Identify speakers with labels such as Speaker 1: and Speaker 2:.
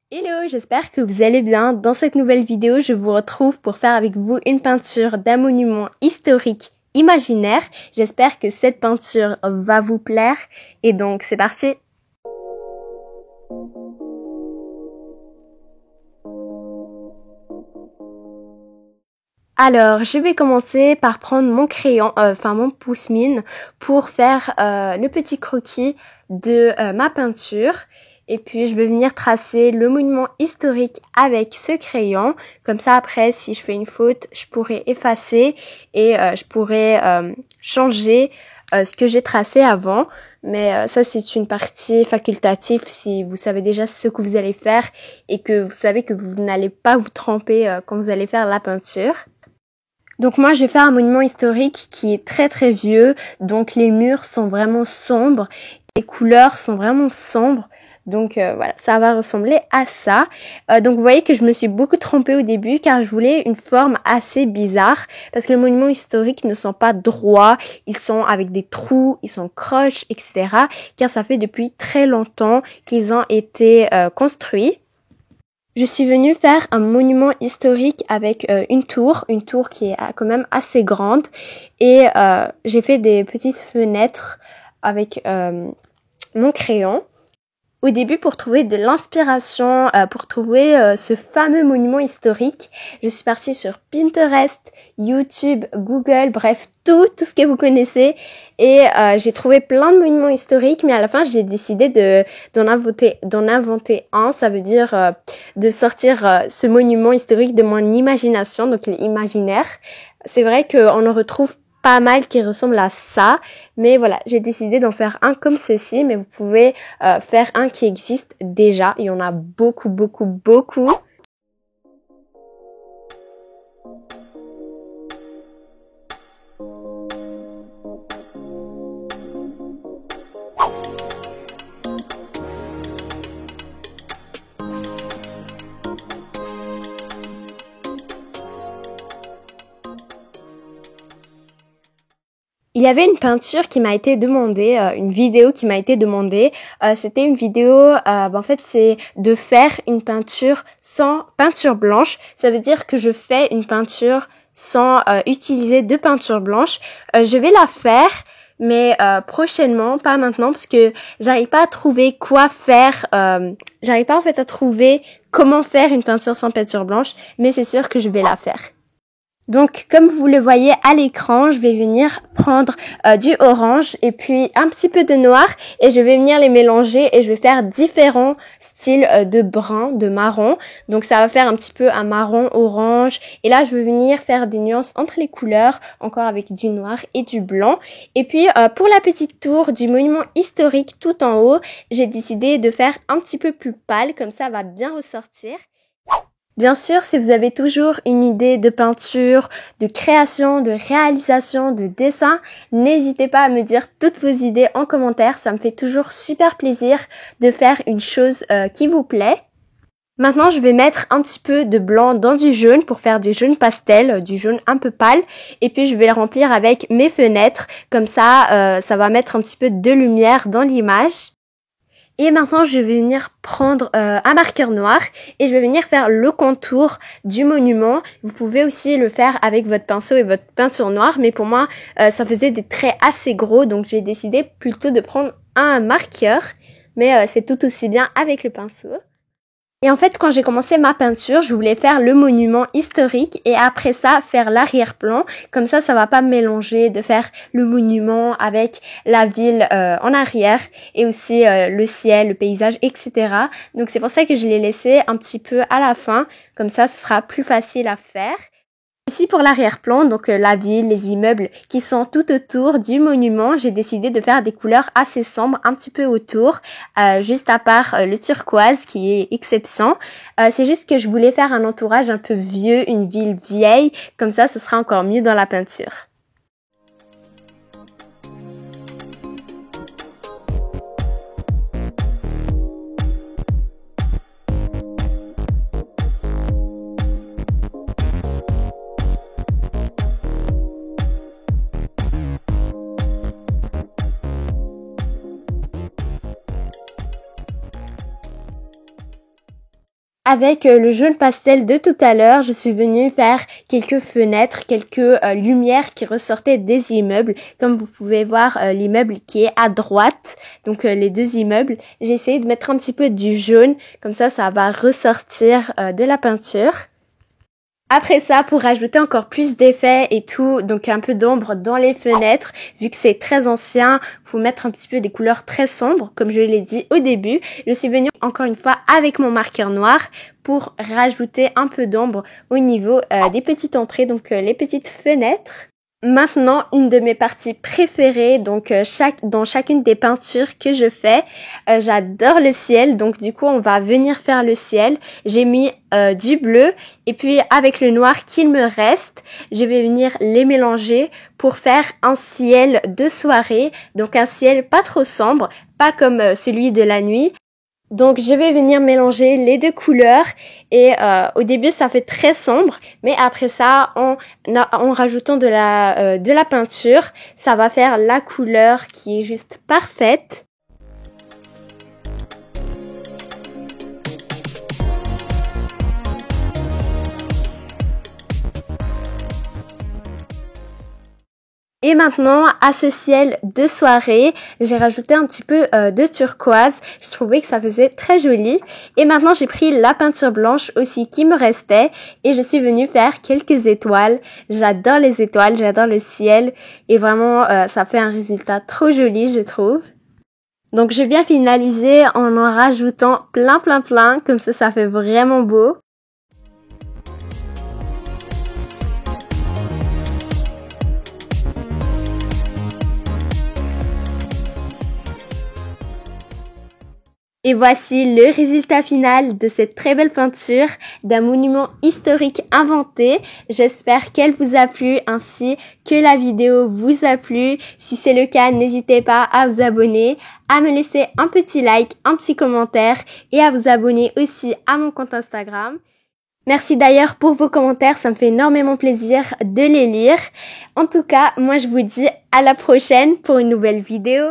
Speaker 1: Hello, j'espère que vous allez bien. Dans cette nouvelle vidéo, je vous retrouve pour faire avec vous une peinture d'un monument historique imaginaire. J'espère que cette peinture va vous plaire. Et donc, c'est parti! Alors, je vais commencer par prendre mon crayon, mon pouce-mine pour faire le petit croquis de ma peinture. Et puis, je vais venir tracer le monument historique avec ce crayon. Comme ça, après, si je fais une faute, je pourrais effacer et je pourrais changer ce que j'ai tracé avant. Mais ça, c'est une partie facultative si vous savez déjà ce que vous allez faire et que vous savez que vous n'allez pas vous tromper quand vous allez faire la peinture. Donc moi je vais faire un monument historique qui est très très vieux, donc les murs sont vraiment sombres, les couleurs sont vraiment sombres, donc voilà, ça va ressembler à ça. Donc vous voyez que je me suis beaucoup trompée au début car je voulais une forme assez bizarre, parce que les monuments historiques ne sont pas droits, ils sont avec des trous, ils sont croches, etc. car ça fait depuis très longtemps qu'ils ont été construits. Je suis venue faire un monument historique avec une tour qui est quand même assez grande et j'ai fait des petites fenêtres avec mon crayon. Au début, pour trouver de l'inspiration, pour trouver ce fameux monument historique, je suis partie sur Pinterest, YouTube, Google, bref, tout ce que vous connaissez. Et j'ai trouvé plein de monuments historiques, mais à la fin, j'ai décidé d'en inventer un. Ça veut dire de sortir ce monument historique de mon imagination, donc l'imaginaire. C'est vrai qu'on en retrouve pas mal qui ressemble à ça, mais voilà, j'ai décidé d'en faire un comme ceci, mais vous pouvez faire un qui existe déjà, il y en a beaucoup. Il y avait une peinture qui m'a été demandée, une vidéo qui m'a été demandée. C'était une vidéo, en fait, c'est de faire une peinture sans peinture blanche. Ça veut dire que je fais une peinture sans utiliser de peinture blanche. Je vais la faire, mais prochainement, pas maintenant, parce que j'arrive pas à trouver quoi faire. J'arrive pas en fait à trouver comment faire une peinture sans peinture blanche, mais c'est sûr que je vais la faire. Donc, comme vous le voyez à l'écran, je vais venir prendre du orange et puis un petit peu de noir et je vais venir les mélanger et je vais faire différents styles de brun, de marron. Donc, ça va faire un petit peu un marron orange et là, je vais venir faire des nuances entre les couleurs, encore avec du noir et du blanc. Et puis, pour la petite tour du monument historique tout en haut, j'ai décidé de faire un petit peu plus pâle, comme ça va bien ressortir. Bien sûr, si vous avez toujours une idée de peinture, de création, de réalisation, de dessin, n'hésitez pas à me dire toutes vos idées en commentaire. Ça me fait toujours super plaisir de faire une chose qui vous plaît. Maintenant, je vais mettre un petit peu de blanc dans du jaune pour faire du jaune pastel, du jaune un peu pâle. Et puis, je vais le remplir avec mes fenêtres. Comme ça, ça va mettre un petit peu de lumière dans l'image. Et maintenant, je vais venir prendre un marqueur noir et je vais venir faire le contour du monument. Vous pouvez aussi le faire avec votre pinceau et votre peinture noire, mais pour moi, ça faisait des traits assez gros, donc j'ai décidé plutôt de prendre un marqueur, mais c'est tout aussi bien avec le pinceau. Et en fait, quand j'ai commencé ma peinture, je voulais faire le monument historique et après ça, faire l'arrière-plan. Comme ça va pas mélanger de faire le monument avec la ville en arrière et aussi le ciel, le paysage, etc. Donc c'est pour ça que je l'ai laissé un petit peu à la fin. Comme ça sera plus facile à faire. Ici pour l'arrière-plan, donc la ville, les immeubles qui sont tout autour du monument, j'ai décidé de faire des couleurs assez sombres un petit peu autour, juste à part le turquoise qui est exception. C'est juste que je voulais faire un entourage un peu vieux, une ville vieille, comme ça ce sera encore mieux dans la peinture. Avec le jaune pastel de tout à l'heure, je suis venue faire quelques fenêtres, quelques lumières qui ressortaient des immeubles. Comme vous pouvez voir l'immeuble qui est à droite, donc les deux immeubles. J'ai essayé de mettre un petit peu du jaune, comme ça va ressortir de la peinture. Après ça, pour rajouter encore plus d'effets et tout, donc un peu d'ombre dans les fenêtres, vu que c'est très ancien, faut mettre un petit peu des couleurs très sombres, comme je l'ai dit au début. Je suis venue encore une fois avec mon marqueur noir pour rajouter un peu d'ombre au niveau des petites entrées, donc les petites fenêtres. Maintenant, une de mes parties préférées, donc dans chacune des peintures que je fais, j'adore le ciel, donc du coup on va venir faire le ciel. J'ai mis du bleu et puis avec le noir qu'il me reste, je vais venir les mélanger pour faire un ciel de soirée, donc un ciel pas trop sombre, pas comme celui de la nuit. Donc je vais venir mélanger les deux couleurs et au début ça fait très sombre, mais après ça en rajoutant de la peinture, ça va faire la couleur qui est juste parfaite. Et maintenant, à ce ciel de soirée, j'ai rajouté un petit peu de turquoise. Je trouvais que ça faisait très joli. Et maintenant, j'ai pris la peinture blanche aussi qui me restait et je suis venue faire quelques étoiles. J'adore les étoiles, j'adore le ciel et vraiment, ça fait un résultat trop joli, je trouve. Donc, je viens finaliser en rajoutant plein, comme ça fait vraiment beau. Et voici le résultat final de cette très belle peinture d'un monument historique inventé. J'espère qu'elle vous a plu ainsi que la vidéo vous a plu. Si c'est le cas, n'hésitez pas à vous abonner, à me laisser un petit like, un petit commentaire et à vous abonner aussi à mon compte Instagram. Merci d'ailleurs pour vos commentaires, ça me fait énormément plaisir de les lire. En tout cas, moi je vous dis à la prochaine pour une nouvelle vidéo.